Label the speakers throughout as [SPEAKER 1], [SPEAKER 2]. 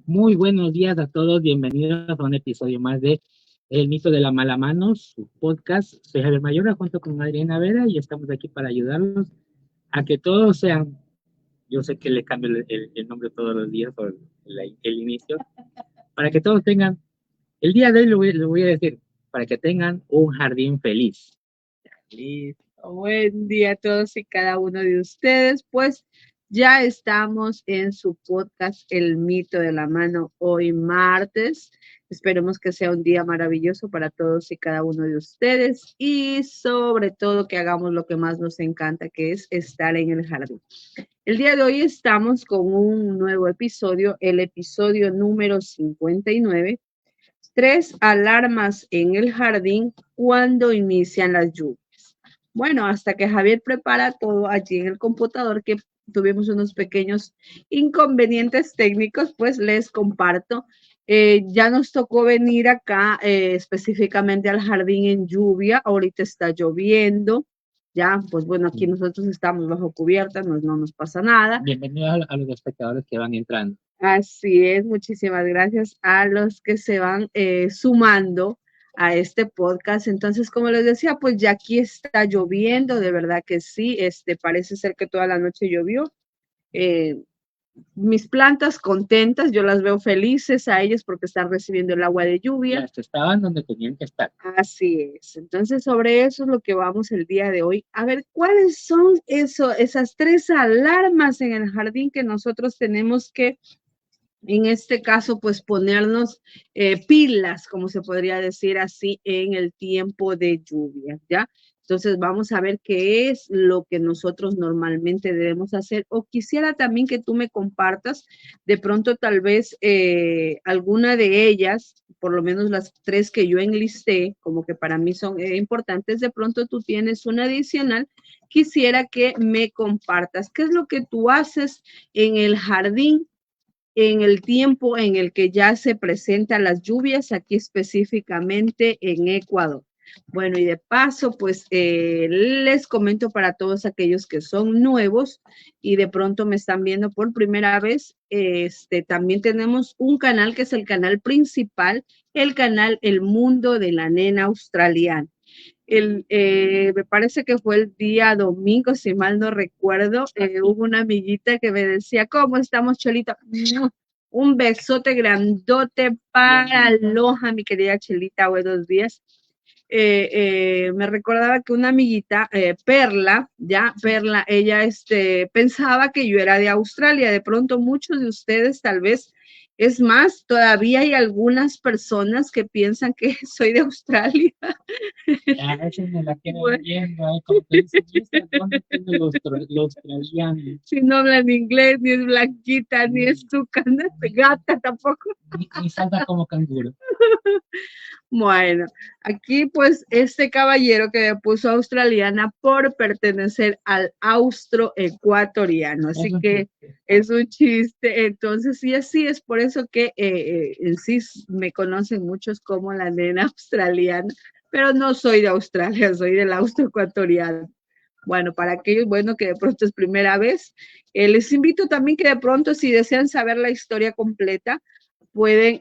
[SPEAKER 1] Muy buenos días a todos, bienvenidos a un episodio más de El mito de la mala mano, su podcast. Soy Javier Mayora junto con Adriana Vera y estamos aquí para ayudarlos a que todos sean, yo sé que le cambio el nombre todos los días o el inicio, para que todos tengan, el día de hoy lo voy a decir, para que tengan un jardín feliz.
[SPEAKER 2] Listo. Buen día a todos y cada uno de ustedes. Pues ya estamos en su podcast El mito de la mano hoy martes. Esperemos que sea un día maravilloso para todos y cada uno de ustedes y sobre todo que hagamos lo que más nos encanta, que es estar en el jardín. El día de hoy estamos con un nuevo episodio, el episodio número 59. 3 alarmas en el jardín cuando inician las lluvias. Bueno, hasta que Javier prepara todo allí en el computador, que tuvimos unos pequeños inconvenientes técnicos, pues les comparto. Ya nos tocó venir acá específicamente al jardín en lluvia. Ahorita está lloviendo. Ya, pues bueno, aquí nosotros estamos bajo cubierta, no nos pasa nada.
[SPEAKER 1] Bienvenidos a los espectadores que van entrando.
[SPEAKER 2] Así es, muchísimas gracias a los que se van sumando a este podcast. Entonces, como les decía, pues ya aquí está lloviendo, de verdad que sí, parece ser que toda la noche llovió. Eh, Mis plantas contentas, yo las veo felices a ellas porque están recibiendo el agua de lluvia.
[SPEAKER 1] Ya estaban donde tenían que estar.
[SPEAKER 2] Así es. Entonces, sobre eso es lo que vamos el día de hoy. A ver, ¿cuáles son esas 3 alarmas en el jardín que nosotros tenemos que en este caso, pues ponernos pilas, como se podría decir así, en el tiempo de lluvia, ¿ya? Entonces vamos a ver qué es lo que nosotros normalmente debemos hacer. O quisiera también que tú me compartas, de pronto tal vez alguna de ellas, por lo menos las 3 que yo enlisté, como que para mí son importantes, de pronto tú tienes una adicional. Quisiera que me compartas qué es lo que tú haces en el jardín en el tiempo en el que ya se presentan las lluvias aquí específicamente en Ecuador. Bueno, y de paso, pues les comento para todos aquellos que son nuevos y de pronto me están viendo por primera vez, también tenemos un canal que es el canal principal, el canal El Mundo de la Nena Australiana. Me parece que fue el día domingo, si mal no recuerdo, hubo una amiguita que me decía, ¿cómo estamos, Chelita? Un besote grandote para Loja, mi querida Chelita, buenos días. Me recordaba que una amiguita, Perla, ella pensaba que yo era de Australia. De pronto muchos de ustedes tal vez, es más, todavía hay algunas personas que piensan que soy de Australia.
[SPEAKER 1] A veces me la quedan viendo, como que dicen, ¿y esta dónde tiene lo australiano?
[SPEAKER 2] Si no hablan inglés, ni es blanquita, ni es tucana, gata tampoco.
[SPEAKER 1] Ni salta como canguro.
[SPEAKER 2] Bueno, aquí pues este caballero que me puso australiana por pertenecer al austroecuatoriano, así que es un chiste. Entonces, sí, así es por eso que en sí me conocen muchos como la nena australiana, pero no soy de Australia, soy del austroecuatoriano. Bueno, para aquellos, bueno, que de pronto es primera vez, les invito también que de pronto, si desean saber la historia completa, pueden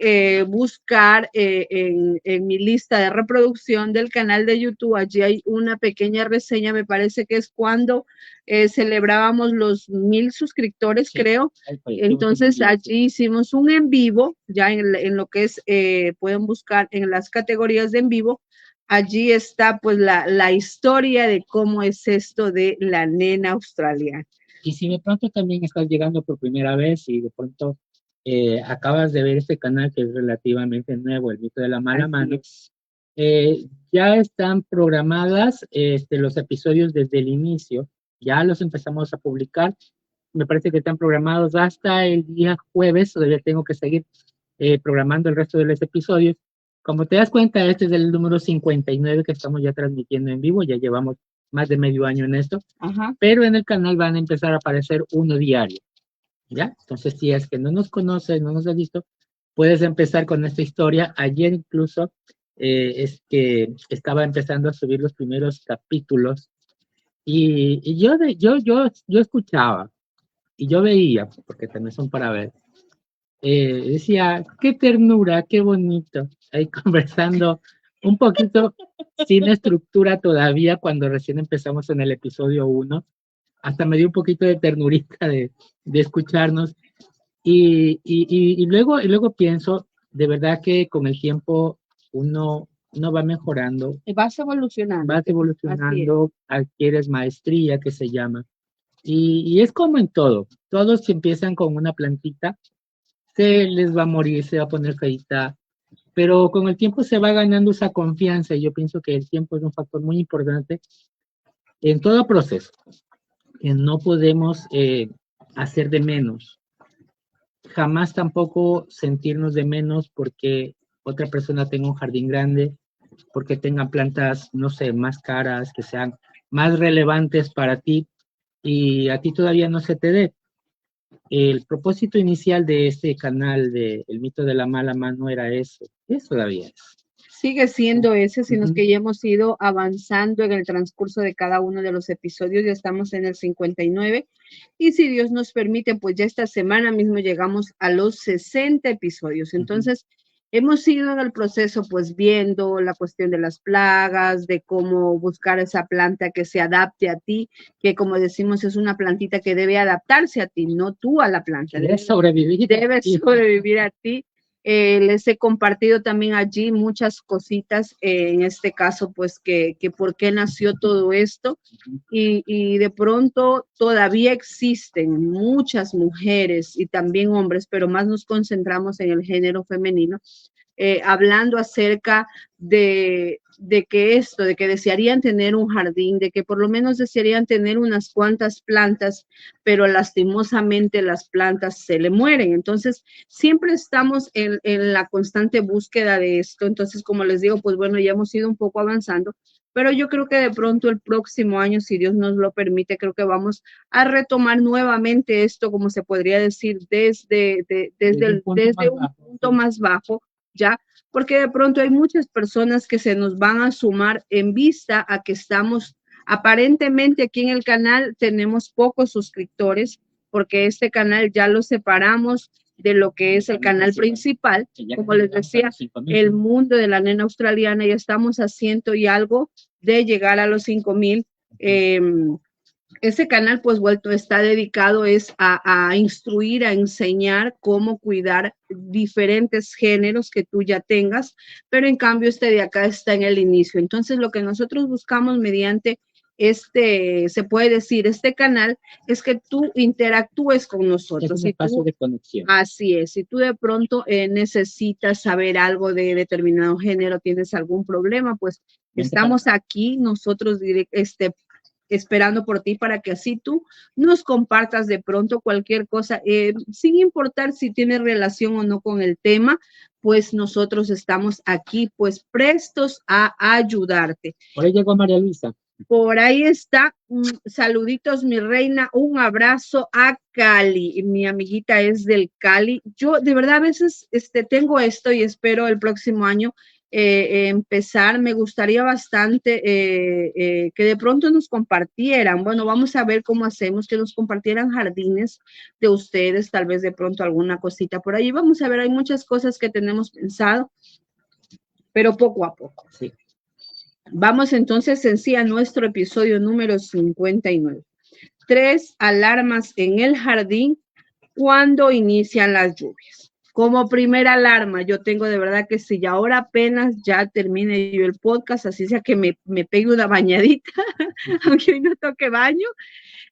[SPEAKER 2] buscar en mi lista de reproducción del canal de YouTube. Allí hay una pequeña reseña, me parece que es cuando celebrábamos los 1000 suscriptores, sí, creo. Entonces allí hicimos un en vivo, ya en lo que es, pueden buscar en las categorías de en vivo. Allí está pues la historia de cómo es esto de la nena australiana.
[SPEAKER 1] Y si de pronto también estás llegando por primera vez y de pronto acabas de ver este canal que es relativamente nuevo, El Mito de la Mala Mano, ya están programadas los episodios desde el inicio, ya los empezamos a publicar, me parece que están programados hasta el día jueves, todavía tengo que seguir programando el resto de los episodios. Como te das cuenta, este es el número 59 que estamos ya transmitiendo en vivo, ya llevamos más de medio año en esto, pero en el canal van a empezar a aparecer uno diario, ¿ya? Entonces, si es que no nos conoces, no nos has visto, puedes empezar con esta historia. Ayer incluso es que estaba empezando a subir los primeros capítulos y yo escuchaba y yo veía, porque también son para ver, decía, qué ternura, qué bonito, ahí conversando un poquito sin estructura todavía cuando recién empezamos en el episodio 1, hasta me dio un poquito de ternurita de escucharnos y luego pienso, de verdad que con el tiempo uno va mejorando,
[SPEAKER 2] Vas evolucionando.
[SPEAKER 1] vas evolucionando, adquieres maestría que se llama. Y es como en todo, todos empiezan con una plantita, se les va a morir, se va a poner feita, pero con el tiempo se va ganando esa confianza y yo pienso que el tiempo es un factor muy importante en todo proceso, que no podemos hacer de menos, jamás tampoco sentirnos de menos porque otra persona tenga un jardín grande, porque tengan plantas, no sé, más caras, que sean más relevantes para ti y a ti todavía no se te dé. El propósito inicial de este canal de El mito de la mala mano era eso, es todavía es.
[SPEAKER 2] Sigue siendo ese, sino que ya hemos ido avanzando en el transcurso de cada uno de los episodios, ya estamos en el 59 y si Dios nos permite, pues ya esta semana mismo llegamos a los 60 episodios. Entonces, hemos ido en el proceso pues viendo la cuestión de las plagas, de cómo buscar esa planta que se adapte a ti, que como decimos es una plantita que debe adaptarse a ti, no tú a la planta.
[SPEAKER 1] Debe sobrevivir.
[SPEAKER 2] Debe sobrevivir a ti. Les he compartido también allí muchas cositas, en este caso, pues que por qué nació todo esto y de pronto todavía existen muchas mujeres y también hombres, pero más nos concentramos en el género femenino, hablando acerca de que esto, de que desearían tener un jardín, de que por lo menos desearían tener unas cuantas plantas, pero lastimosamente las plantas se le mueren. Entonces, siempre estamos en la constante búsqueda de esto. Entonces, como les digo, pues bueno, ya hemos ido un poco avanzando, pero yo creo que de pronto el próximo año, si Dios nos lo permite, creo que vamos a retomar nuevamente esto, como se podría decir, desde un punto más bajo, ¿ya? Porque de pronto hay muchas personas que se nos van a sumar en vista a que estamos, aparentemente aquí en el canal tenemos pocos suscriptores, porque este canal ya lo separamos de lo que es el canal principal, como les decía, el mundo de la nena australiana, ya estamos a 100 y algo de llegar a los 5,000. Ese canal pues vuelto está dedicado es a instruir, a enseñar cómo cuidar diferentes géneros que tú ya tengas, pero en cambio este de acá está en el inicio. Entonces lo que nosotros buscamos mediante se puede decir, este canal es que tú interactúes con nosotros.
[SPEAKER 1] Es un espacio de conexión.
[SPEAKER 2] Así es, si tú de pronto necesitas saber algo de determinado género, tienes algún problema, pues estamos aquí nosotros esperando por ti para que así tú nos compartas de pronto cualquier cosa, sin importar si tiene relación o no con el tema, pues nosotros estamos aquí pues prestos a ayudarte.
[SPEAKER 1] Por ahí llegó María Luisa.
[SPEAKER 2] Por ahí está, saluditos mi reina, un abrazo a Cali, mi amiguita es del Cali. Yo de verdad a veces tengo esto y espero el próximo año empezar, me gustaría bastante que de pronto nos compartieran, bueno, vamos a ver cómo hacemos, que nos compartieran jardines de ustedes, tal vez de pronto alguna cosita por ahí, vamos a ver, hay muchas cosas que tenemos pensado, pero poco a poco.
[SPEAKER 1] Sí.
[SPEAKER 2] Vamos entonces en sí a nuestro episodio número 59. 3 alarmas en el jardín cuando inician las lluvias. Como primera alarma, yo tengo de verdad que si ya ahora apenas ya termine yo el podcast, así sea que me pegue una bañadita, aunque hoy no toque baño,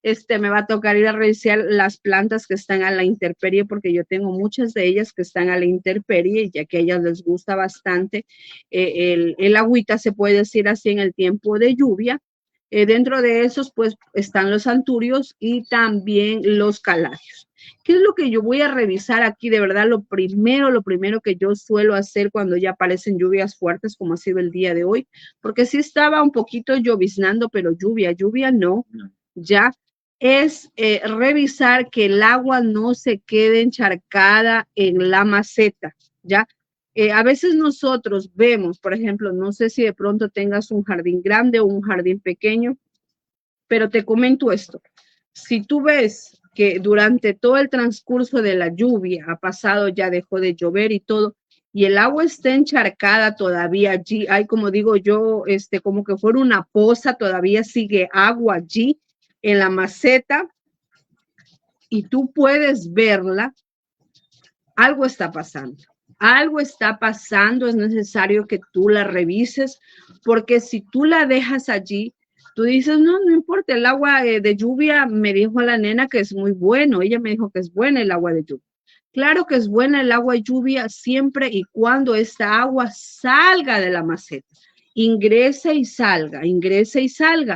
[SPEAKER 2] me va a tocar ir a revisar las plantas que están a la intemperie, porque yo tengo muchas de ellas que están a la intemperie, ya que a ellas les gusta bastante el agüita, se puede decir así, en el tiempo de lluvia. Dentro de esos, pues, están los anturios y también los calarios. ¿Qué es lo que yo voy a revisar aquí? De verdad, lo primero que yo suelo hacer cuando ya aparecen lluvias fuertes, como ha sido el día de hoy, porque sí estaba un poquito lloviznando, pero lluvia no, ya es revisar que el agua no se quede encharcada en la maceta, ¿ya? A veces nosotros vemos, por ejemplo, no sé si de pronto tengas un jardín grande o un jardín pequeño, pero te comento esto. Si tú ves que durante todo el transcurso de la lluvia ha pasado, ya dejó de llover y todo, y el agua está encharcada todavía allí, hay como digo yo, como que fuera una poza, todavía sigue agua allí en la maceta, y tú puedes verla, algo está pasando. Algo está pasando, es necesario que tú la revises, porque si tú la dejas allí, tú dices, no, no importa, el agua de lluvia, me dijo la nena que es muy bueno, ella me dijo que es buena el agua de lluvia. Claro que es buena el agua de lluvia siempre y cuando esta agua salga de la maceta, ingrese y salga,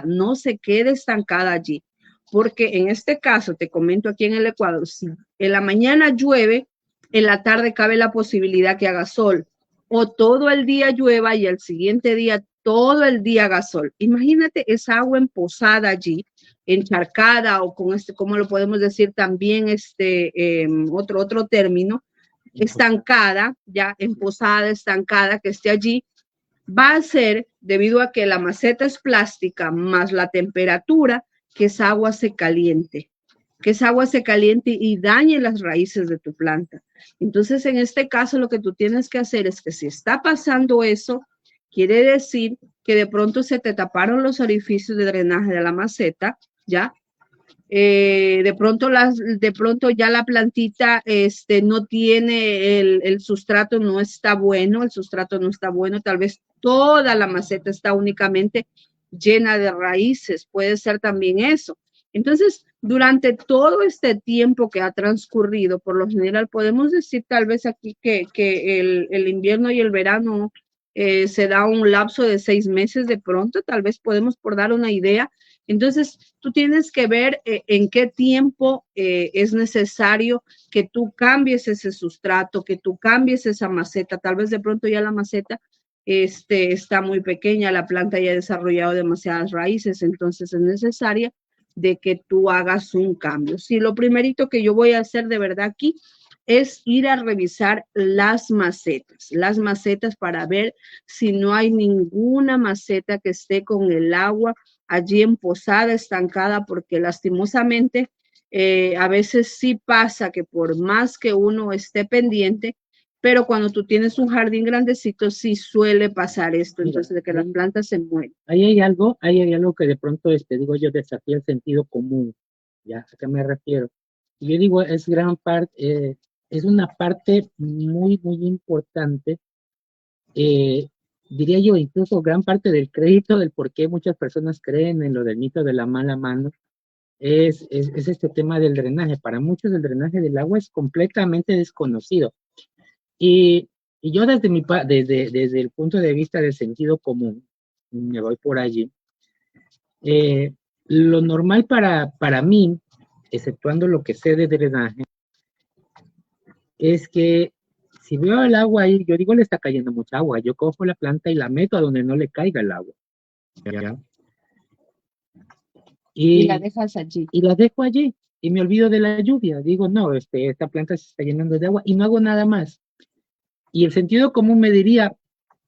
[SPEAKER 2] no se quede estancada allí, porque en este caso, te comento aquí en el Ecuador, si en la mañana llueve, en la tarde cabe la posibilidad que haga sol, o todo el día llueva y el siguiente día todo el día haga sol. Imagínate esa agua emposada allí, encharcada o con ¿cómo lo podemos decir también? Otro término, estancada, ya emposada, estancada, que esté allí, va a ser debido a que la maceta es plástica más la temperatura, que esa agua se caliente, y dañe las raíces de tu planta. Entonces, en este caso, lo que tú tienes que hacer es que si está pasando eso, quiere decir que de pronto se te taparon los orificios de drenaje de la maceta, ¿ya? De pronto ya la plantita no tiene el sustrato, no está bueno, tal vez toda la maceta está únicamente llena de raíces, puede ser también eso. Entonces, durante todo este tiempo que ha transcurrido, por lo general podemos decir tal vez aquí que el invierno y el verano se da un lapso de 6 meses de pronto, tal vez podemos por dar una idea. Entonces, tú tienes que ver en qué tiempo es necesario que tú cambies ese sustrato, que tú cambies esa maceta. Tal vez de pronto ya la maceta está muy pequeña, la planta ya ha desarrollado demasiadas raíces, entonces es necesaria de que tú hagas un cambio. Sí, lo primerito que yo voy a hacer de verdad aquí es ir a revisar las macetas para ver si no hay ninguna maceta que esté con el agua allí emposada, estancada, porque lastimosamente a veces sí pasa que por más que uno esté pendiente, pero cuando tú tienes un jardín grandecito sí suele pasar esto, entonces de que las plantas se mueren.
[SPEAKER 1] Ahí hay algo que de pronto, digo yo, desafía el sentido común, ¿ya? ¿A qué me refiero? Y yo digo, es es una parte muy, muy importante, diría yo, incluso gran parte del crédito del por qué muchas personas creen en lo del mito de la mala mano, es este tema del drenaje. Para muchos el drenaje del agua es completamente desconocido. Y, y yo desde el punto de vista del sentido común, me voy por allí, lo normal para mí, exceptuando lo que sé de drenaje, es que si veo el agua ahí, yo digo le está cayendo mucha agua, yo cojo la planta y la meto a donde no le caiga el agua. ¿Ya?
[SPEAKER 2] Y la dejas allí.
[SPEAKER 1] Y la dejo allí y me olvido de la lluvia. Digo, no, esta planta se está llenando de agua y no hago nada más. Y el sentido común me diría,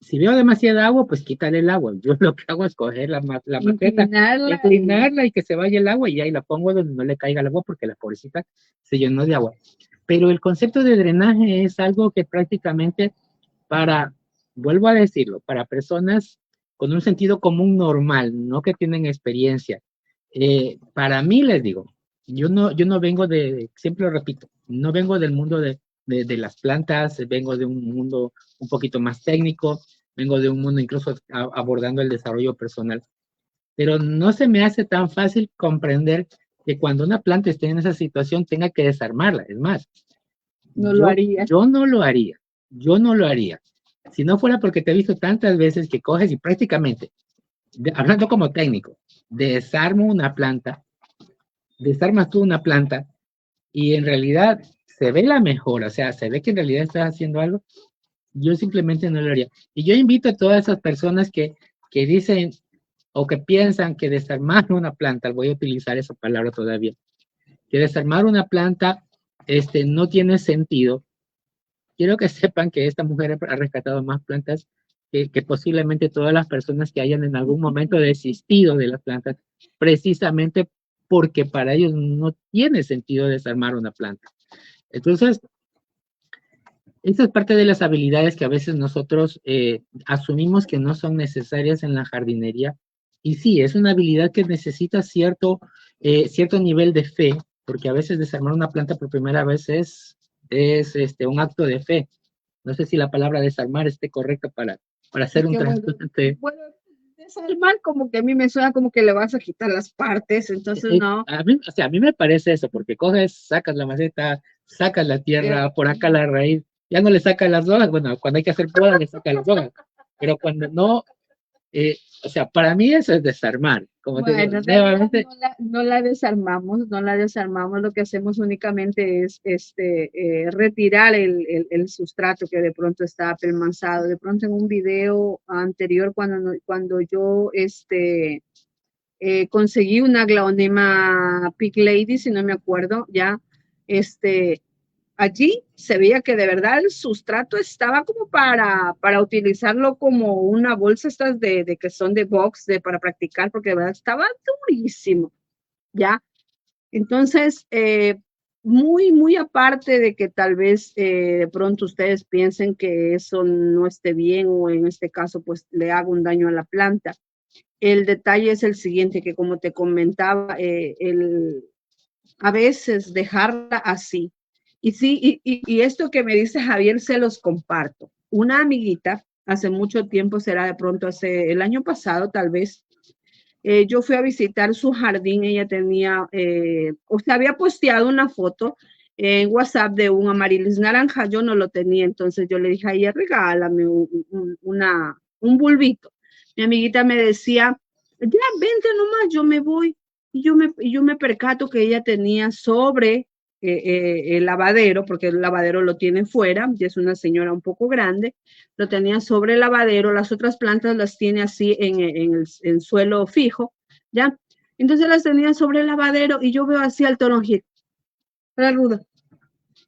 [SPEAKER 1] si veo demasiada agua, pues quítale el agua. Yo lo que hago es coger la maceta, inclinarla y que se vaya el agua y ahí la pongo donde no le caiga el agua porque la pobrecita se llenó de agua. Pero el concepto de drenaje es algo que prácticamente vuelvo a decirlo, para personas con un sentido común normal, no que tienen experiencia. Para mí, les digo, yo no vengo siempre lo repito, no vengo del mundo de las plantas, vengo de un mundo un poquito más técnico, vengo de un mundo incluso abordando el desarrollo personal, pero no se me hace tan fácil comprender que cuando una planta esté en esa situación tenga que desarmarla. Es más, yo no lo haría. Si no fuera porque te he visto tantas veces que coges y prácticamente, hablando como técnico, desarmas tú una planta y en realidad se ve la mejora, o sea, se ve que en realidad estás haciendo algo, yo simplemente no lo haría. Y yo invito a todas esas personas que dicen o que piensan que desarmar una planta, voy a utilizar esa palabra todavía, que desarmar una planta no tiene sentido. Quiero que sepan que esta mujer ha rescatado más plantas que posiblemente todas las personas que hayan en algún momento desistido de las plantas, precisamente porque para ellos no tiene sentido desarmar una planta. Entonces, esa es parte de las habilidades que a veces nosotros asumimos que no son necesarias en la jardinería. Y sí, es una habilidad que necesita cierto nivel de fe, porque a veces desarmar una planta por primera vez es un acto de fe. No sé si la palabra desarmar esté correcta para hacer un trasplante.
[SPEAKER 2] Bueno, desarmar como que a mí me suena como que le vas a quitar las partes, entonces no.
[SPEAKER 1] A mí me parece eso, porque coges, sacas la maceta, sacas la tierra, por acá la raíz, ya no le sacas las hojas, bueno, cuando hay que hacer poda le sacas las hojas, pero cuando no, para mí eso es desarmar, como te digo,
[SPEAKER 2] Bueno,
[SPEAKER 1] nuevamente.
[SPEAKER 2] no la desarmamos, lo que hacemos únicamente es retirar el sustrato que de pronto está apelmazado. De pronto en un video anterior, cuando yo conseguí una Glaonema Pig Lady, si no me acuerdo, ya, allí se veía que de verdad el sustrato estaba como para utilizarlo como una bolsa estas de que son de box, para practicar, porque de verdad estaba durísimo, ¿ya? Entonces, muy, muy aparte de que tal vez de pronto ustedes piensen que eso no esté bien o en este caso pues le haga un daño a la planta. El detalle es el siguiente, que como te comentaba, a veces dejarla así. Y sí, y esto que me dice Javier se los comparto. Una amiguita, hace mucho tiempo, será de pronto hace el año pasado tal vez, yo fui a visitar su jardín, ella tenía, había posteado una foto en WhatsApp de un amarilis naranja, yo no lo tenía, entonces yo le dije a ella, regálame un bulbito. Mi amiguita me decía, ya, vente nomás, yo me voy. Y yo me percato que ella tenía sobre el lavadero, porque el lavadero lo tiene fuera, y es una señora un poco grande, lo tenía sobre el lavadero, las otras plantas las tiene así en suelo fijo, ¿ya? Entonces las tenía sobre el lavadero y yo veo así al toronjil, la ruda.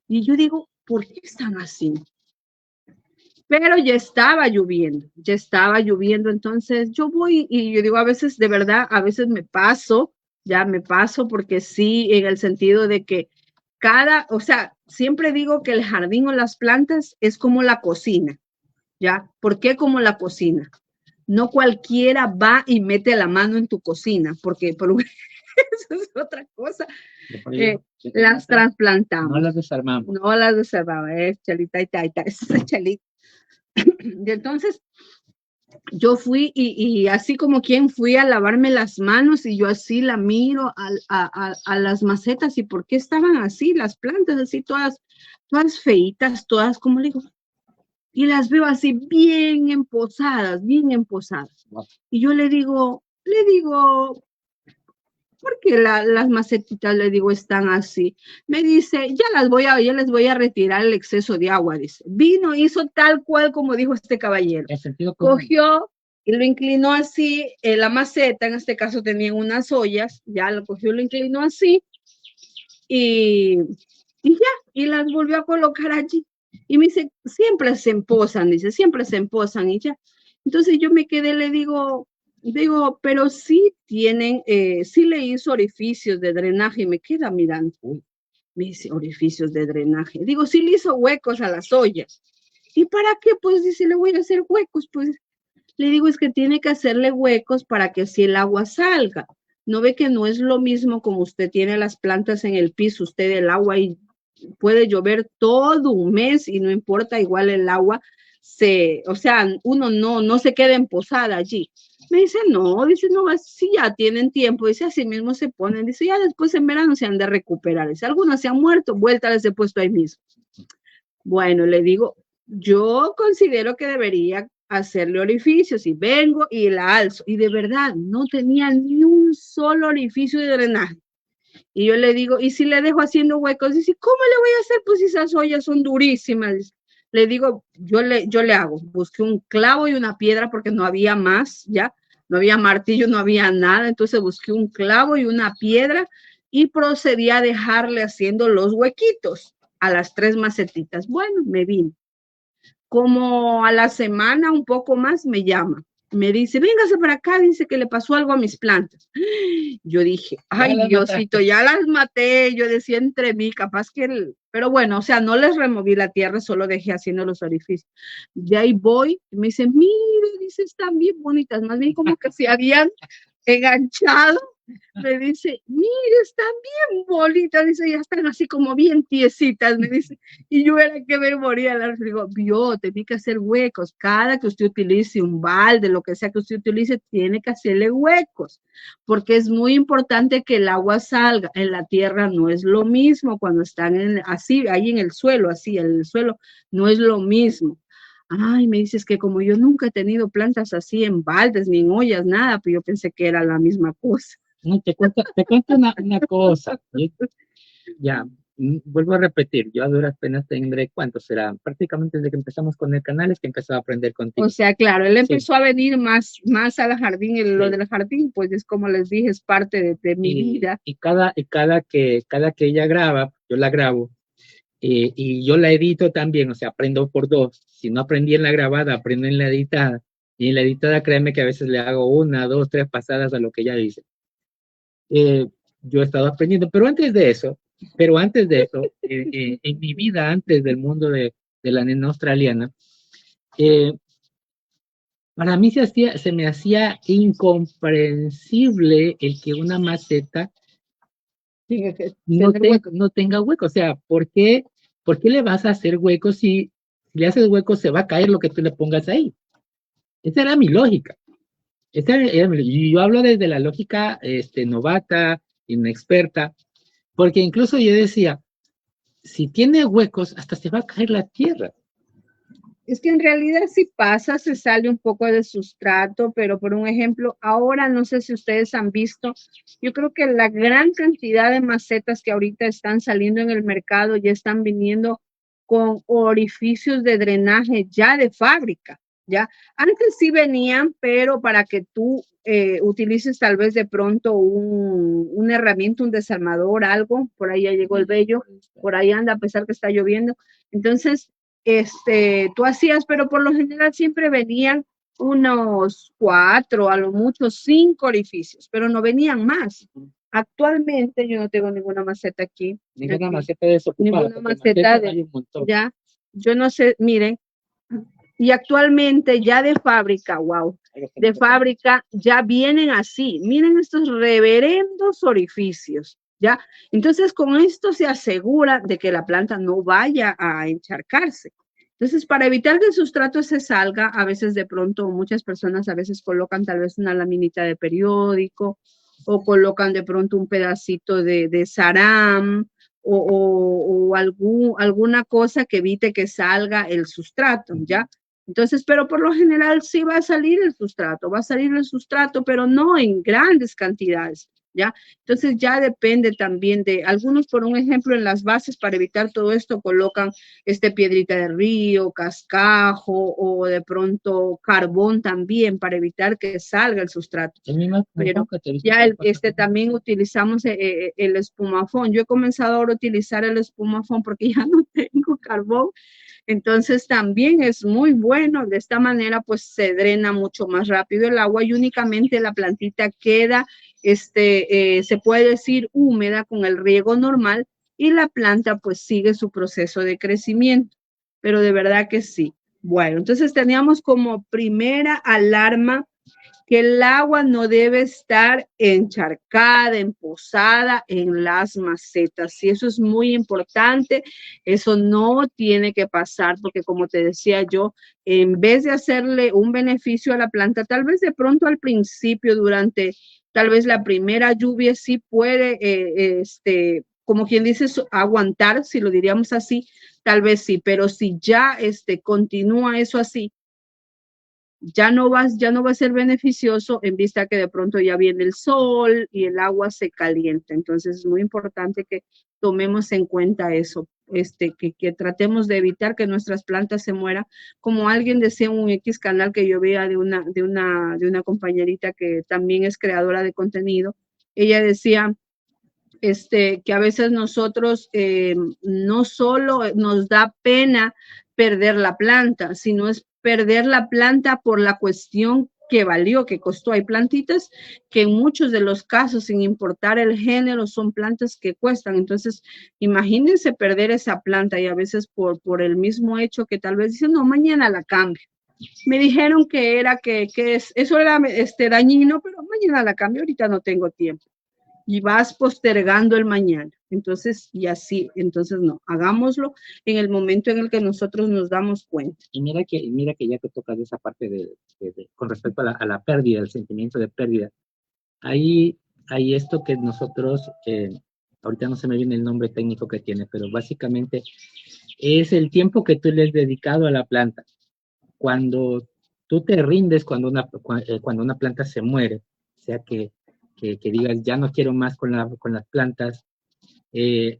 [SPEAKER 2] Y yo digo, ¿por qué están así? Pero ya estaba lloviendo, entonces yo voy y yo digo, a veces, de verdad, a veces me paso porque sí, en el sentido de que siempre digo que el jardín o las plantas es como la cocina, ¿ya? ¿Por qué como la cocina? No cualquiera va y mete la mano en tu cocina, porque eso es otra cosa. Las trasplantamos.
[SPEAKER 1] No las desarmamos.
[SPEAKER 2] No las desarmamos, chalita, esa chalita. Y entonces yo fui y así como quien fui a lavarme las manos y yo así la miro a las macetas y por qué estaban así las plantas, así todas feitas, todas, como le digo, y las veo así bien emposadas, bien emposadas. Y yo le digo, ¿por qué las macetitas, le digo, están así? Me dice, ya les voy a retirar el exceso de agua, dice. Vino, hizo tal cual como dijo este caballero. Cogió y lo inclinó así, la maceta, en este caso tenían unas ollas, ya lo cogió, lo inclinó así, y ya, y las volvió a colocar allí. Y me dice, siempre se emposan, y ya. Entonces yo me quedé, le digo, pero sí tienen, sí le hizo orificios de drenaje, y me queda mirando. Uy, me dice, orificios de drenaje. Digo, sí le hizo huecos a las ollas. ¿Y para qué? Pues dice, le voy a hacer huecos. Pues le digo, es que tiene que hacerle huecos para que así el agua salga. No ve que no es lo mismo como usted tiene las plantas en el piso, usted el agua y puede llover todo un mes y no importa, igual el agua uno no se queda emposada allí. Me dice, no, si ya tienen tiempo, dice, así mismo se ponen, dice, ya después en verano se han de recuperar, dice, algunas se han muerto, vuelta les he puesto ahí mismo. Bueno, le digo, yo considero que debería hacerle orificios y vengo y la alzo. Y de verdad, no tenía ni un solo orificio de drenaje. Y yo le digo, ¿y si le dejo haciendo huecos? Dice, ¿cómo le voy a hacer? Pues esas ollas son durísimas. Le digo, yo le hago. Busqué un clavo y una piedra porque no había más, ya. No había martillo, no había nada. Entonces busqué un clavo y una piedra y procedí a dejarle haciendo los huequitos a las 3 macetitas. Bueno, me vine. Como a la semana, un poco más, me llama. me dice, véngase para acá, dice que le pasó algo a mis plantas. Yo dije, ay, Diosito, ya las maté. Yo decía entre mí, capaz que pero bueno, o sea, no les removí la tierra, solo dejé haciendo los orificios. De ahí voy, y me dice, mire, dice, están bien bonitas, más bien como que se habían enganchado. Me dice, mire, están bien bonitas, dice, ya están así como bien tiesitas, me dice, y yo era que me moría, le digo, vio, tenía que hacer huecos, cada que usted utilice un balde, lo que sea que usted utilice, tiene que hacerle huecos, porque es muy importante que el agua salga, en la tierra no es lo mismo, cuando están así, ahí en el suelo, así, en el suelo, no es lo mismo. Ay, me dices que como yo nunca he tenido plantas así en baldes, ni en ollas, nada, pues yo pensé que era la misma cosa.
[SPEAKER 1] No, te cuento una cosa. Ya, vuelvo a repetir, yo a duras penas tendré, ¿cuánto será? Prácticamente desde que empezamos con el canal es que empezó a aprender contigo.
[SPEAKER 2] O sea, claro, él empezó a venir más al jardín, y lo del jardín, pues es como les dije, es parte de mi vida.
[SPEAKER 1] Y cada que ella graba, yo la grabo, y yo la edito también, o sea, aprendo por dos. Si no aprendí en la grabada, aprendo en la editada. Y en la editada, créeme que a veces le hago 1, 2, 3 pasadas a lo que ella dice. Yo he estado aprendiendo, pero antes de eso, en mi vida, antes del mundo de la nena australiana, para mí se me hacía incomprensible el que una maceta no tenga hueco. O sea, ¿por qué le vas a hacer huecos si le haces huecos se va a caer lo que tú le pongas ahí? Esa era mi lógica. Y yo hablo desde la lógica novata, inexperta, porque incluso yo decía, si tiene huecos, hasta se va a caer la tierra.
[SPEAKER 2] Es que en realidad sí pasa, se sale un poco de sustrato, pero por un ejemplo, ahora no sé si ustedes han visto, yo creo que la gran cantidad de macetas que ahorita están saliendo en el mercado ya están viniendo con orificios de drenaje ya de fábrica, ¿ya? Antes sí venían, pero para que tú utilices tal vez de pronto una herramienta, un desarmador, algo, por ahí ya llegó el vello, por ahí anda a pesar que está lloviendo. Entonces, tú hacías, pero por lo general siempre venían unos 4, a lo mucho 5 orificios, pero no venían más. Actualmente yo no tengo ninguna maceta aquí.
[SPEAKER 1] Ninguna maceta desocupada.
[SPEAKER 2] Ninguna maceta ya, yo no sé, miren, y actualmente ya de fábrica, wow, de fábrica ya vienen así. Miren estos reverendos orificios, ¿ya? Entonces, con esto se asegura de que la planta no vaya a encharcarse. Entonces, para evitar que el sustrato se salga, a veces de pronto muchas personas a veces colocan tal vez una laminita de periódico o colocan de pronto un pedacito de saram o alguna cosa que evite que salga el sustrato, ¿ya? Entonces, pero por lo general sí va a salir el sustrato, pero no en grandes cantidades, ¿ya? Entonces ya depende también de algunos, por un ejemplo, en las bases para evitar todo esto colocan piedrita de río, cascajo o de pronto carbón también para evitar que salga el sustrato. Pero ya también utilizamos el espumafón. Yo he comenzado ahora a utilizar el espumafón porque ya no tengo carbón. Entonces también es muy bueno, de esta manera pues se drena mucho más rápido el agua y únicamente la plantita queda, se puede decir húmeda con el riego normal y la planta pues sigue su proceso de crecimiento, pero de verdad que sí. Bueno, entonces teníamos como primera alarma que el agua no debe estar encharcada, empozada en las macetas. Y eso es muy importante. Eso no tiene que pasar porque, como te decía yo, en vez de hacerle un beneficio a la planta, tal vez de pronto al principio, durante tal vez la primera lluvia, sí puede, como quien dice, aguantar, si lo diríamos así, tal vez sí, pero si ya continúa eso así, ya no va a ser beneficioso en vista que de pronto ya viene el sol y el agua se calienta. Entonces es muy importante que tomemos en cuenta eso, que tratemos de evitar que nuestras plantas se mueran. Como alguien decía en un X canal que yo veía de una compañerita que también es creadora de contenido, ella decía que a veces nosotros no solo nos da pena perder la planta, sino es perder la planta por la cuestión que valió, que costó. Hay plantitas que en muchos de los casos, sin importar el género, son plantas que cuestan. Entonces, imagínense perder esa planta y a veces por el mismo hecho que tal vez dicen, no, mañana la cambio. Me dijeron que era eso era dañino, pero mañana la cambio, ahorita no tengo tiempo. Y vas postergando el mañana. Entonces, y así, entonces no, hagámoslo en el momento en el que nosotros nos damos cuenta.
[SPEAKER 1] Y mira que ya te tocas esa parte con respecto a la pérdida, el sentimiento de pérdida. Hay esto que nosotros, ahorita no se me viene el nombre técnico que tiene, pero básicamente es el tiempo que tú le has dedicado a la planta. Cuando tú te rindes, cuando una planta se muere, o sea que digas, ya no quiero más con las plantas,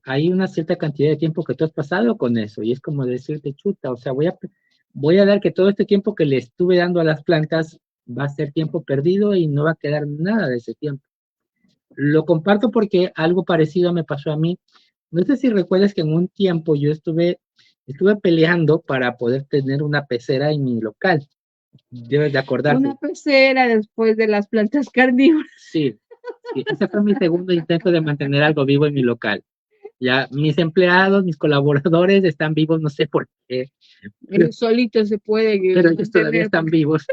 [SPEAKER 1] hay una cierta cantidad de tiempo que tú has pasado con eso, y es como decirte, chuta, o sea, voy a dar que todo este tiempo que le estuve dando a las plantas va a ser tiempo perdido y no va a quedar nada de ese tiempo. Lo comparto porque algo parecido me pasó a mí. No sé si recuerdas que en un tiempo yo estuve peleando para poder tener una pecera en mi local. Debes de acordarte.
[SPEAKER 2] Una pecera después de las plantas carnívoras.
[SPEAKER 1] Sí, ese fue mi segundo intento de mantener algo vivo en mi local. Ya mis empleados, mis colaboradores están vivos, no sé por qué.
[SPEAKER 2] Ellos solitos se pueden.
[SPEAKER 1] Pero ellos todavía están vivos.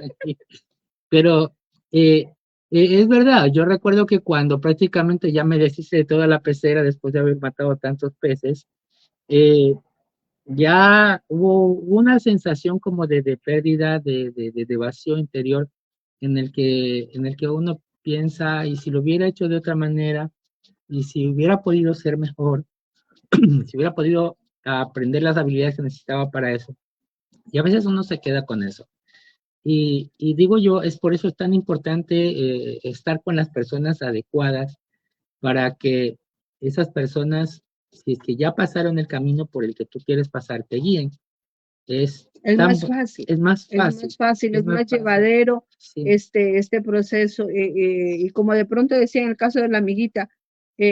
[SPEAKER 1] Pero es verdad, yo recuerdo que cuando prácticamente ya me deshice de toda la pecera después de haber matado tantos peces, ya hubo una sensación como de pérdida, de vacío interior en el que uno piensa, y si lo hubiera hecho de otra manera, y si hubiera podido ser mejor, si hubiera podido aprender las habilidades que necesitaba para eso. Y a veces uno se queda con eso. Y digo yo, es por eso es tan importante estar con las personas adecuadas para que esas personas, si es que ya pasaron el camino por el que tú quieres pasar, te guíen. Es
[SPEAKER 2] más fácil.
[SPEAKER 1] Es más fácil.
[SPEAKER 2] Es más fácil, es más llevadero sí. este proceso. Y como de pronto decía en el caso de la amiguita,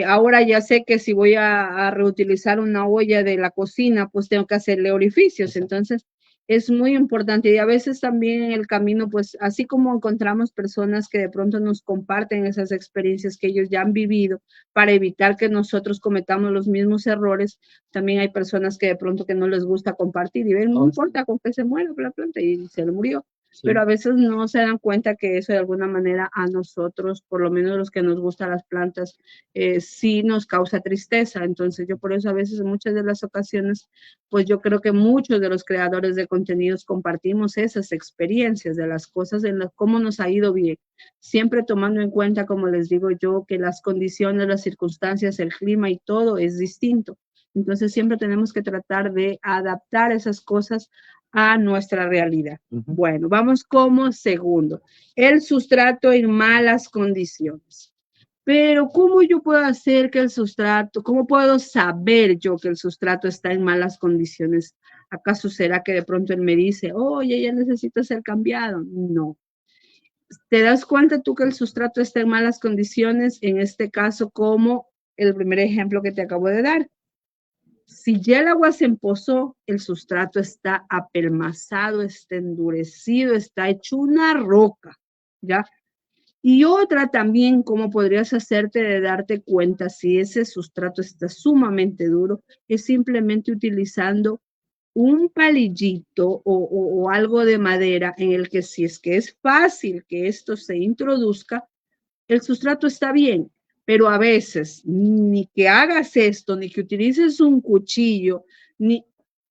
[SPEAKER 2] ahora ya sé que si voy a reutilizar una olla de la cocina, pues tengo que hacerle orificios. Exacto. Entonces, es muy importante. Y a veces también en el camino, pues así como encontramos personas que de pronto nos comparten esas experiencias que ellos ya han vivido para evitar que nosotros cometamos los mismos errores, también hay personas que de pronto que no les gusta compartir y ven, no importa con que se muera la planta y se le murió. Sí. Pero a veces no se dan cuenta que eso de alguna manera a nosotros, por lo menos los que nos gustan las plantas, sí nos causa tristeza. Entonces yo por eso a veces en muchas de las ocasiones, pues yo creo que muchos de los creadores de contenidos compartimos esas experiencias de las cosas, en cómo nos ha ido bien, siempre tomando en cuenta, como les digo yo, que las condiciones, las circunstancias, el clima y todo es distinto. Entonces siempre tenemos que tratar de adaptar esas cosas a nuestra realidad. Bueno, vamos como segundo. El sustrato en malas condiciones. Pero ¿cómo yo puedo hacer que el sustrato, cómo puedo saber yo que el sustrato está en malas condiciones? ¿Acaso será que de pronto él me dice, oye, ya necesita ser cambiado? No. ¿Te das cuenta tú que el sustrato está en malas condiciones? En este caso, como el primer ejemplo que te acabo de dar. Si ya el agua se empozó, el sustrato está apelmazado, está endurecido, está hecho una roca, ¿ya? Y otra también, ¿cómo podrías hacerte de darte cuenta si ese sustrato está sumamente duro? Es simplemente utilizando un palillito o algo de madera en el que si es que es fácil que esto se introduzca, el sustrato está bien. Pero a veces, ni que hagas esto, ni que utilices un cuchillo,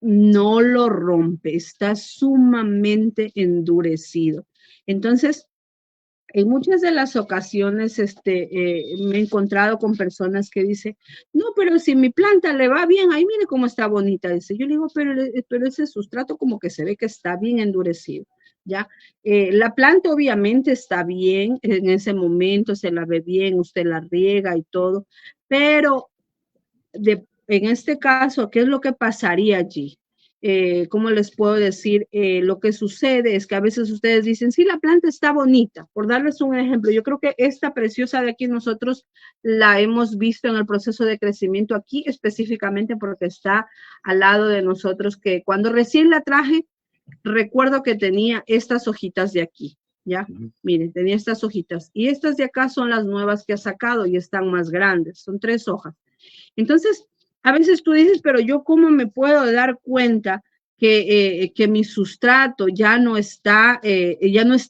[SPEAKER 2] no lo rompe, está sumamente endurecido. Entonces, en muchas de las ocasiones me he encontrado con personas que dicen, no, pero si mi planta le va bien, ahí mire cómo está bonita. Dice, yo le digo, pero ese sustrato como que se ve que está bien endurecido. ¿Ya? La planta obviamente está bien, en ese momento se la ve bien, usted la riega y todo, pero en este caso, ¿qué es lo que pasaría allí? ¿Cómo les puedo decir? Lo que sucede es que a veces ustedes dicen, sí, la planta está bonita, por darles un ejemplo, yo creo que esta preciosa de aquí nosotros la hemos visto en el proceso de crecimiento aquí específicamente porque está al lado de nosotros, que cuando recién la traje, recuerdo que tenía estas hojitas de aquí. ¿ya? Miren, tenía estas hojitas. Y estas de acá son las nuevas que ha sacado y están más grandes. Son 3 hojas. Entonces, a veces tú dices, pero yo cómo me puedo dar cuenta que mi sustrato ya no está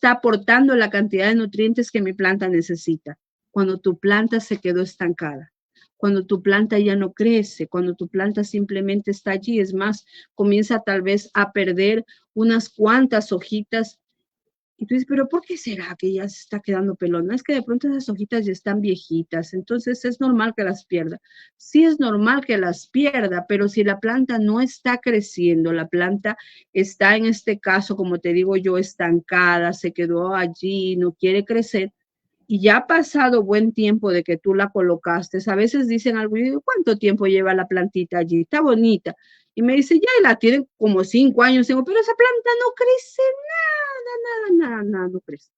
[SPEAKER 2] aportando la cantidad de nutrientes que mi planta necesita. Cuando tu planta se quedó estancada, cuando tu planta ya no crece, cuando tu planta simplemente está allí, es más, comienza tal vez a perder unas cuantas hojitas y tú dices, pero ¿por qué será que ya se está quedando pelona? Es que de pronto esas hojitas ya están viejitas, entonces es normal que las pierda. Sí es normal que las pierda, pero si la planta no está creciendo, la planta está en este caso, como te digo yo, estancada, se quedó allí, no quiere crecer, y ya ha pasado buen tiempo de que tú la colocaste. A veces dicen algo, y digo, ¿cuánto tiempo lleva la plantita allí? Está bonita. Y me dice, ya la tienen como 5 años. Digo, pero esa planta no crece nada, no crece.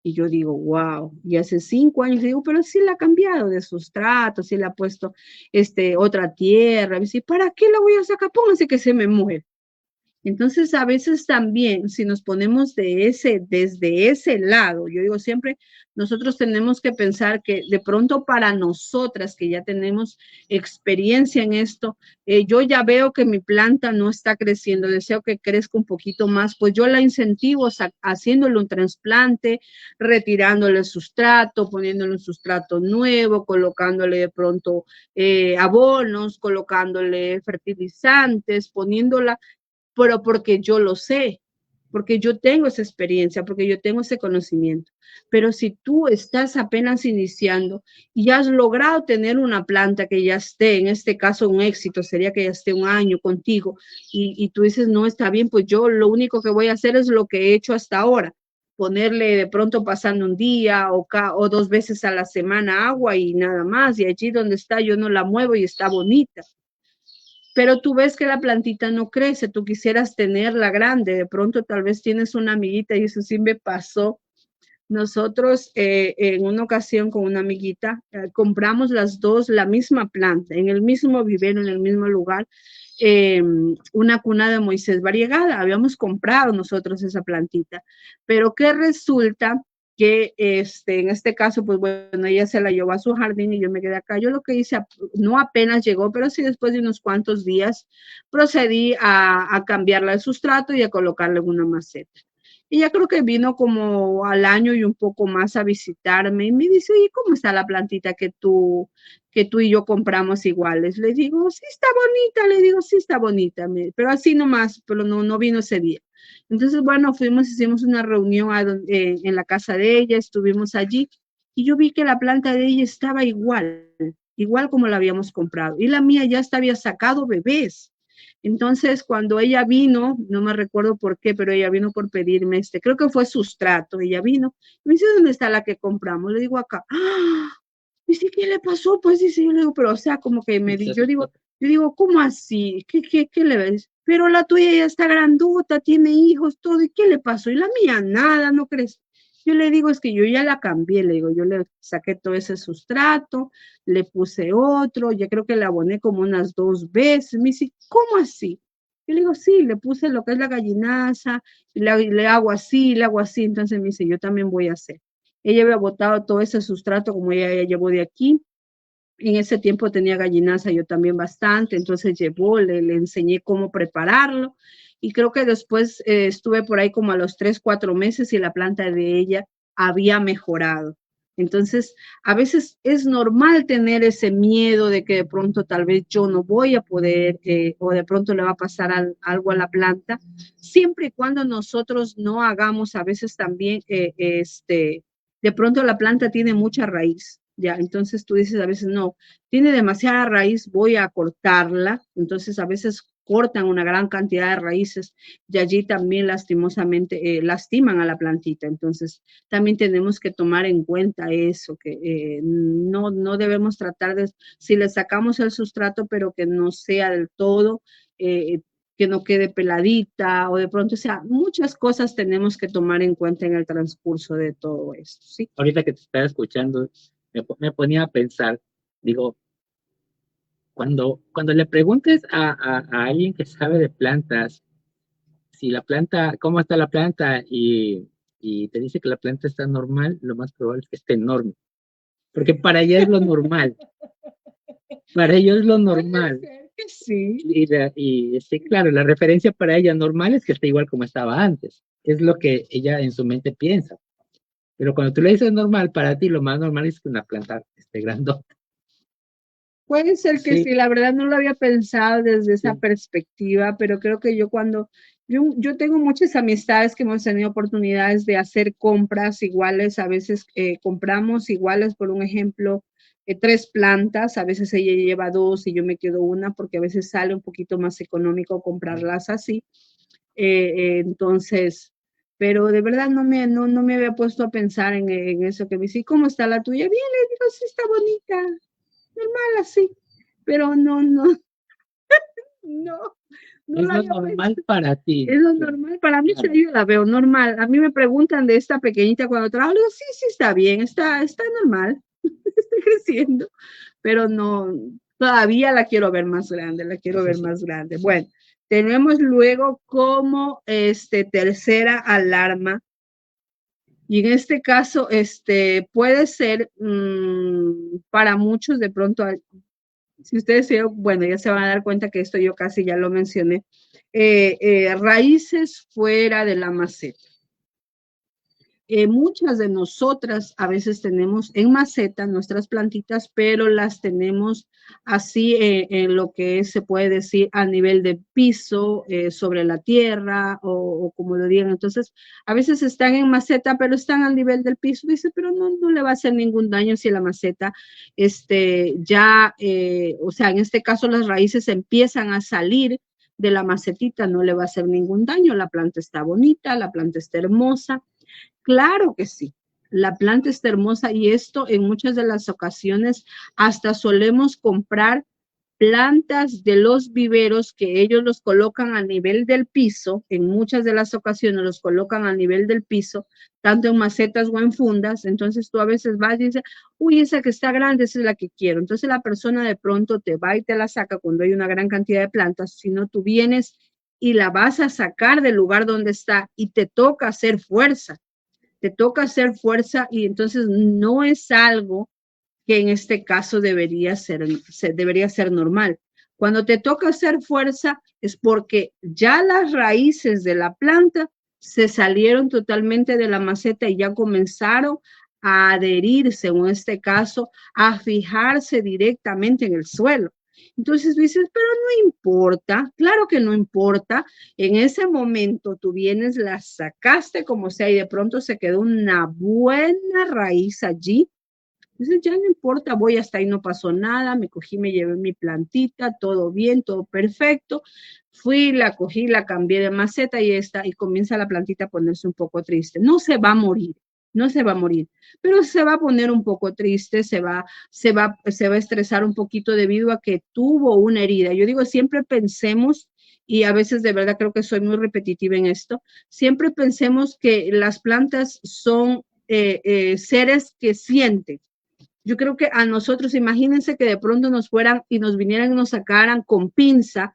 [SPEAKER 2] Y yo digo, wow, y hace 5 años, digo, pero sí la ha cambiado de sustrato, sí le ha puesto otra tierra. Y dice, ¿para qué la voy a sacar? Pónganse que se me muere. Entonces, a veces también, si nos ponemos desde ese lado, yo digo siempre, nosotros tenemos que pensar que de pronto para nosotras que ya tenemos experiencia en esto, yo ya veo que mi planta no está creciendo, deseo que crezca un poquito más, pues yo la incentivo haciéndole un trasplante, retirándole el sustrato, poniéndole un sustrato nuevo, colocándole de pronto abonos, colocándole fertilizantes, poniéndola pero porque yo lo sé, porque yo tengo esa experiencia, porque yo tengo ese conocimiento. Pero si tú estás apenas iniciando y has logrado tener una planta que ya esté, en este caso un éxito, sería que ya esté un año contigo y tú dices, no está bien, pues yo lo único que voy a hacer es lo que he hecho hasta ahora, ponerle de pronto pasando un día o 2 veces a la semana agua y nada más, y allí donde está yo no la muevo y está bonita, pero tú ves que la plantita no crece, tú quisieras tenerla grande, de pronto tal vez tienes una amiguita y eso sí me pasó. Nosotros en una ocasión con una amiguita compramos las dos la misma planta, en el mismo vivero, en el mismo lugar, una cuna de Moisés variegada. Habíamos comprado nosotros esa plantita, pero que resulta que en este caso, pues bueno, ella se la llevó a su jardín y yo me quedé acá. Yo lo que hice, no apenas llegó, pero sí después de unos cuantos días, procedí a cambiarla de sustrato y a colocarle en una maceta. Y ya creo que vino como al año y un poco más a visitarme y me dice, oye, ¿cómo está la plantita que tú y yo compramos iguales? Le digo, sí está bonita, le digo, sí está bonita, pero así nomás, pero no vino ese día. Entonces, bueno, hicimos una reunión en la casa de ella, estuvimos allí y yo vi que la planta de ella estaba igual como la habíamos comprado. Y la mía ya hasta había sacado bebés. Entonces, cuando ella vino, no me recuerdo por qué, pero ella vino por pedirme creo que fue sustrato, ella vino, me dice, ¿dónde está la que compramos? Le digo acá, ¡ah! Me dice, ¿qué le pasó? Pues dice, yo le digo, pero o sea, como que yo digo, ¿cómo así? ¿Qué le ves? Pero la tuya ya está grandota, tiene hijos, todo, ¿y qué le pasó? Y la mía, nada, ¿no crees? Yo le digo, es que yo ya la cambié, le digo, yo le saqué todo ese sustrato, le puse otro, ya creo que le aboné como unas 2 veces. Me dice, ¿cómo así? Yo le digo, sí, le puse lo que es la gallinaza, le hago así, le hago así. Entonces me dice, yo también voy a hacer. Ella había botado todo ese sustrato como ella ya llevó de aquí. En ese tiempo tenía gallinaza yo también bastante, entonces llevó, le enseñé cómo prepararlo y creo que después estuve por ahí como a los 3, 4 meses y la planta de ella había mejorado. Entonces, a veces es normal tener ese miedo de que de pronto tal vez yo no voy a poder o de pronto le va a pasar algo a la planta, siempre y cuando nosotros no hagamos a veces también, de pronto la planta tiene mucha raíz. Ya, entonces tú dices a veces, no, tiene demasiada raíz, voy a cortarla. Entonces a veces cortan una gran cantidad de raíces y allí también lastimosamente lastiman a la plantita. Entonces también tenemos que tomar en cuenta eso, que no debemos tratar de, si le sacamos el sustrato, pero que no sea del todo, que no quede peladita o de pronto, o sea, muchas cosas tenemos que tomar en cuenta en el transcurso de todo esto, ¿sí?
[SPEAKER 1] Ahorita que te estaba escuchando, me ponía a pensar, digo, cuando le preguntes a alguien que sabe de plantas, si la planta, cómo está la planta y te dice que la planta está normal, lo más probable es que esté enorme, porque para ella es lo normal. Para ellos es lo normal.
[SPEAKER 2] Sí.
[SPEAKER 1] Y sí, claro, la referencia para ella normal es que esté igual como estaba antes. Es lo que ella en su mente piensa. Pero cuando tú le dices normal, para ti lo más normal es que una planta esté grandota.
[SPEAKER 2] Puede ser que sí, la verdad no lo había pensado desde esa
[SPEAKER 1] Sí.
[SPEAKER 2] perspectiva, pero creo que yo tengo muchas amistades que hemos tenido oportunidades de hacer compras iguales, a veces compramos iguales, por un ejemplo, 3 plantas, a veces ella lleva 2 y yo me quedo una, porque a veces sale un poquito más económico comprarlas así. Entonces, pero de verdad no me había puesto a pensar en eso que me dice, ¿cómo está la tuya? Bien, le digo, sí, está bonita, normal así, pero no, no
[SPEAKER 1] Es
[SPEAKER 2] la
[SPEAKER 1] lo
[SPEAKER 2] había
[SPEAKER 1] normal
[SPEAKER 2] pensado.
[SPEAKER 1] para ti.
[SPEAKER 2] Es lo normal, para mí
[SPEAKER 1] Claro.
[SPEAKER 2] yo la veo normal. A mí me preguntan de esta pequeñita cuando trabajo, le digo, sí, sí, está bien, está normal, está creciendo, pero no, todavía la quiero ver más grande, la quiero ver más grande. Bueno, tenemos luego como tercera alarma. Y en este caso, puede ser para muchos de pronto, si ustedes bueno, ya se van a dar cuenta que esto yo casi ya lo mencioné, raíces fuera de la maceta. Muchas de nosotras a veces tenemos en maceta nuestras plantitas, pero las tenemos así en lo que se puede decir a nivel de piso, sobre la tierra o como lo digan. Entonces, a veces están en maceta, pero están al nivel del piso. Dice, pero no le va a hacer ningún daño si la maceta o sea, en este caso las raíces empiezan a salir de la macetita, no le va a hacer ningún daño. La planta está bonita, la planta está hermosa. Claro que sí. La planta está hermosa y esto en muchas de las ocasiones hasta solemos comprar plantas de los viveros que ellos los colocan a nivel del piso, en muchas de las ocasiones los colocan a nivel del piso, tanto en macetas o en fundas. Entonces tú a veces vas y dices, uy, esa que está grande, esa es la que quiero. Entonces la persona de pronto te va y te la saca cuando hay una gran cantidad de plantas, si no tú vienes y la vas a sacar del lugar donde está y te toca hacer fuerza y entonces no es algo que en este caso debería ser normal. Cuando te toca hacer fuerza es porque ya las raíces de la planta se salieron totalmente de la maceta y ya comenzaron a adherirse, en este caso, a fijarse directamente en el suelo. Entonces dices, pero no importa, claro que no importa. En ese momento tú vienes, la sacaste como sea y de pronto se quedó una buena raíz allí. Entonces ya no importa, voy hasta ahí, no pasó nada, me cogí, me llevé mi plantita, todo bien, todo perfecto. Fui, la cogí, la cambié de maceta y comienza la plantita a ponerse un poco triste. No se va a morir, no se va a morir, pero se va a poner un poco triste, se va a estresar un poquito debido a que tuvo una herida. Yo digo, siempre pensemos, y a veces de verdad creo que soy muy repetitiva en esto, siempre pensemos que las plantas son seres que sienten. Yo creo que a nosotros, imagínense que de pronto nos fueran y nos vinieran y nos sacaran con pinza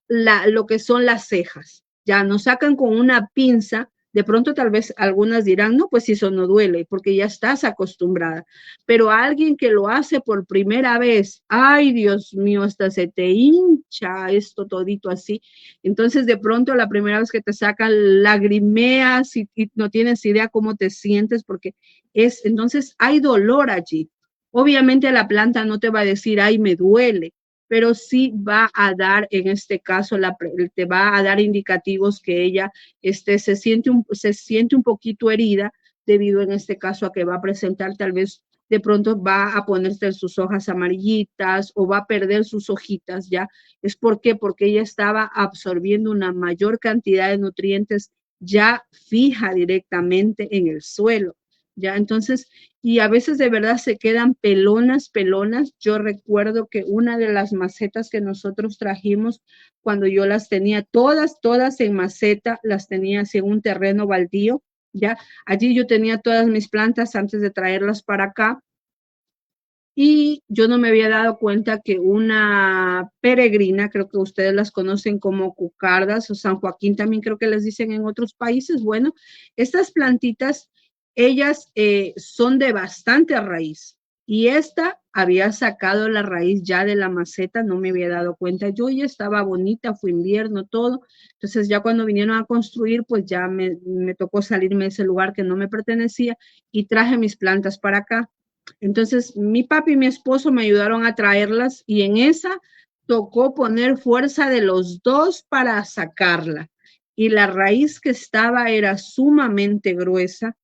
[SPEAKER 2] lo que son las cejas. Ya nos sacan con una pinza, de pronto tal vez algunas dirán, no, pues eso no duele, porque ya estás acostumbrada. Pero a alguien que lo hace por primera vez, ay Dios mío, hasta se te hincha esto todito así. Entonces de pronto la primera vez que te sacan lagrimeas y no tienes idea cómo te sientes, porque entonces hay dolor allí. Obviamente la planta no te va a decir, ay, me duele, pero sí va a dar, en este caso, te va a dar indicativos que ella se siente un poquito herida debido en este caso a que va a presentar tal vez de pronto va a ponerse sus hojas amarillitas o va a perder sus hojitas, ¿ya? ¿Es por qué? Porque ella estaba absorbiendo una mayor cantidad de nutrientes ya fija directamente en el suelo, ¿ya? Entonces, y a veces de verdad se quedan pelonas. Yo recuerdo que una de las macetas que nosotros trajimos, cuando yo las tenía todas en maceta, las tenía así en un terreno baldío, ¿ya? Allí yo tenía todas mis plantas antes de traerlas para acá. Y yo no me había dado cuenta que una peregrina, creo que ustedes las conocen como cucardas o San Joaquín también creo que les dicen en otros países. Bueno, estas plantitas, ellas son de bastante raíz. Y esta había sacado la raíz ya de la maceta, no me había dado cuenta. Yo ya estaba bonita, fue invierno, todo. Entonces ya cuando vinieron a construir, pues ya me tocó salirme de ese lugar que no me pertenecía y traje mis plantas para acá. Entonces, mi papi y mi esposo me ayudaron a traerlas y en esa tocó poner fuerza de los dos para sacarla. Y la raíz que estaba era sumamente gruesa.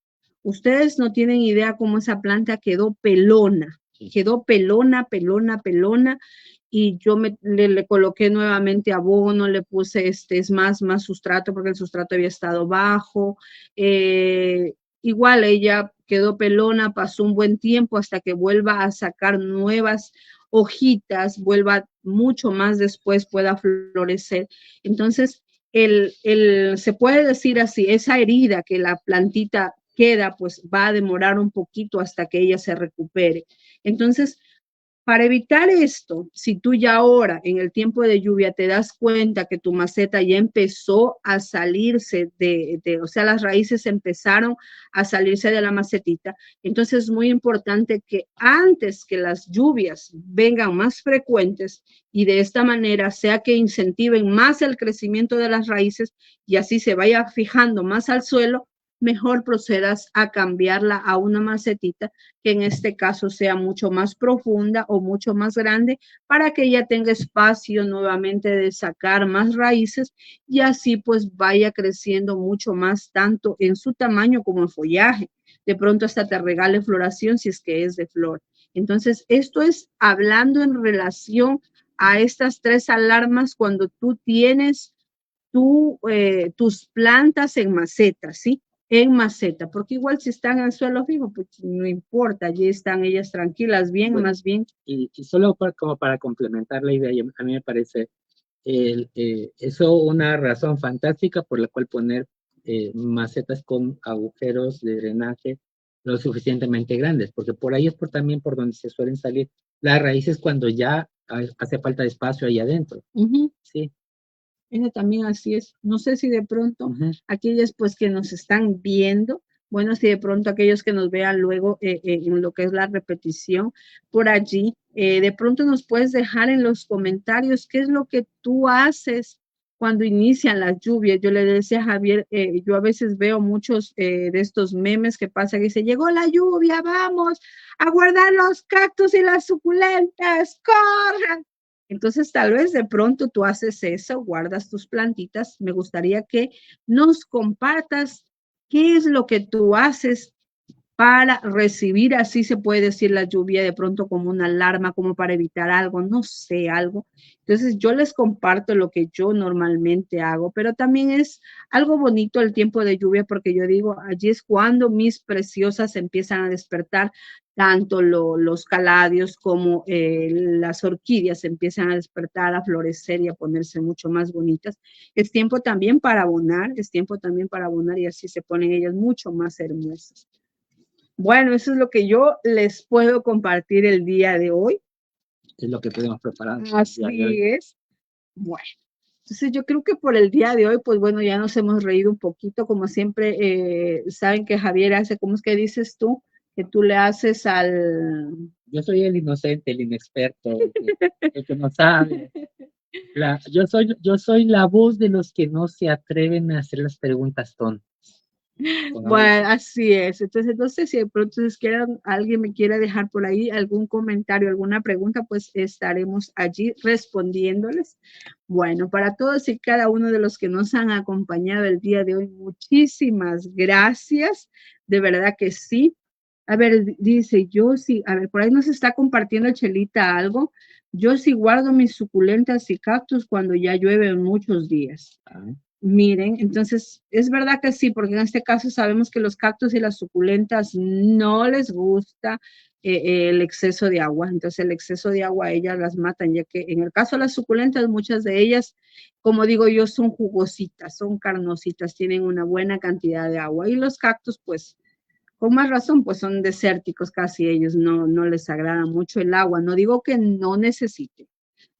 [SPEAKER 2] Ustedes no tienen idea cómo esa planta quedó pelona, pelona, pelona. Y yo le coloqué nuevamente abono, le puse es más sustrato porque el sustrato había estado bajo. Igual ella quedó pelona, pasó un buen tiempo hasta que vuelva a sacar nuevas hojitas, vuelva mucho más después, pueda florecer. Entonces, se puede decir así, esa herida que la plantita queda, pues va a demorar un poquito hasta que ella se recupere. Entonces, para evitar esto, si tú ya ahora en el tiempo de lluvia te das cuenta que tu maceta ya empezó a salirse o sea, las raíces empezaron a salirse de la macetita, entonces es muy importante que antes que las lluvias vengan más frecuentes y de esta manera sea que incentiven más el crecimiento de las raíces y así se vaya fijando más al suelo, mejor procedas a cambiarla a una macetita que en este caso sea mucho más profunda o mucho más grande para que ella tenga espacio nuevamente de sacar más raíces y así pues vaya creciendo mucho más tanto en su tamaño como en follaje. De pronto hasta te regale floración si es que es de flor. Entonces, esto es hablando en relación a estas tres alarmas cuando tú tienes tus plantas en maceta, ¿sí? En maceta, porque igual si están en suelo fijo, pues no importa, allí están ellas tranquilas, bien, bueno, más bien.
[SPEAKER 1] Y solo como para complementar la idea, a mí me parece eso una razón fantástica por la cual poner macetas con agujeros de drenaje lo suficientemente grandes, porque por ahí es también por donde se suelen salir las raíces cuando ya hace falta espacio ahí adentro. Sí.
[SPEAKER 2] Eso también así es. No sé si de pronto aquellas pues que nos están viendo, bueno, si de pronto aquellos que nos vean luego en lo que es la repetición por allí, de pronto nos puedes dejar en los comentarios qué es lo que tú haces cuando inician las lluvias. Yo le decía a Javier, yo a veces veo muchos de estos memes que pasa que dice, llegó la lluvia, vamos a guardar los cactus y las suculentas, corran. Entonces, tal vez de pronto tú haces eso, guardas tus plantitas. Me gustaría que nos compartas qué es lo que tú haces para recibir, así se puede decir, la lluvia de pronto como una alarma, como para evitar algo, no sé, algo. Entonces yo les comparto lo que yo normalmente hago, pero también es algo bonito el tiempo de lluvia porque yo digo, allí es cuando mis preciosas empiezan a despertar, tanto los caladios como las orquídeas empiezan a despertar, a florecer y a ponerse mucho más bonitas. Es tiempo también para abonar, es tiempo también para abonar y así se ponen ellas mucho más hermosas. Bueno, eso es lo que yo les puedo compartir el día de hoy.
[SPEAKER 1] Es lo que podemos preparar.
[SPEAKER 2] Así es. Bueno, entonces yo creo que por el día de hoy, pues bueno, ya nos hemos reído un poquito. Como siempre, saben que Javier hace, ¿cómo es que dices tú? Que tú le haces al...
[SPEAKER 1] Yo soy el inocente, el inexperto, el que no sabe. Yo soy la voz de los que no se atreven a hacer las preguntas tontas.
[SPEAKER 2] Bueno, así es. Entonces, no sé si de pronto alguien me quiera dejar por ahí algún comentario, alguna pregunta, pues estaremos allí respondiéndoles. Bueno, para todos y cada uno de los que nos han acompañado el día de hoy, muchísimas gracias. De verdad que sí. A ver, dice, yo sí, a ver, por ahí nos está compartiendo Chelita algo. Yo sí guardo mis suculentas y cactus cuando ya llueve en muchos días. Miren, entonces es verdad que sí, porque en este caso sabemos que los cactus y las suculentas no les gusta el exceso de agua, entonces el exceso de agua ellas las matan, ya que en el caso de las suculentas, muchas de ellas, como digo yo, son jugositas, son carnositas, tienen una buena cantidad de agua y los cactus pues Con más razón, pues son desérticos casi ellos, no les agrada mucho el agua. No digo que no necesiten,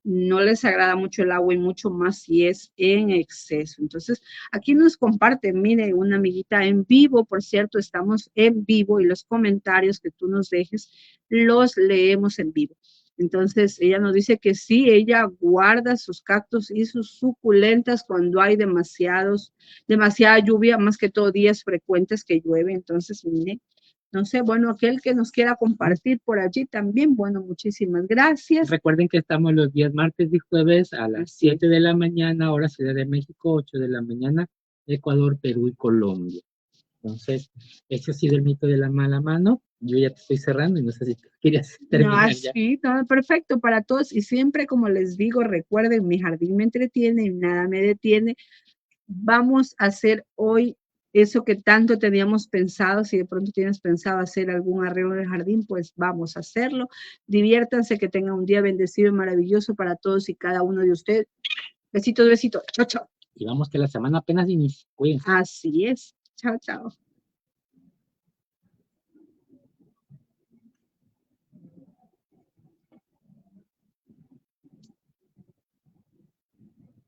[SPEAKER 2] no les agrada mucho el agua y mucho más si es en exceso. Entonces, aquí nos comparte, mire, una amiguita en vivo, por cierto, estamos en vivo y los comentarios que tú nos dejes los leemos en vivo. Entonces, ella nos dice que sí, ella guarda sus cactus y sus suculentas cuando hay demasiada lluvia, más que todo días frecuentes que llueve. Entonces, mire, no sé, bueno, aquel que nos quiera compartir por allí también, bueno, muchísimas gracias.
[SPEAKER 1] Recuerden que estamos los días martes y jueves a las 7 de la mañana, hora Ciudad de México, 8 de la mañana, Ecuador, Perú y Colombia. Entonces, ese ha sido el mito de la mala mano. Yo ya te estoy cerrando y no sé si querías terminar ya.
[SPEAKER 2] Sí, todo perfecto para todos. Y siempre, como les digo, recuerden, mi jardín me entretiene y nada me detiene. Vamos a hacer hoy eso que tanto teníamos pensado. Si de pronto tienes pensado hacer algún arreglo en el jardín, pues vamos a hacerlo. Diviértanse, que tengan un día bendecido y maravilloso para todos y cada uno de ustedes. Besitos, besitos. Chao, chao.
[SPEAKER 1] Y vamos que la semana apenas inicia. Cuídense.
[SPEAKER 2] Así es. Chao, chao.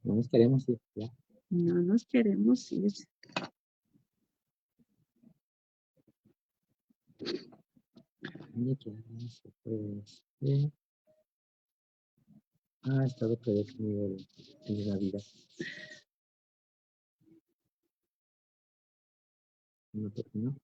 [SPEAKER 1] No nos queremos ir. Ya.
[SPEAKER 2] No nos queremos ir.
[SPEAKER 1] Estaba predefinido el Navidad. No terminó.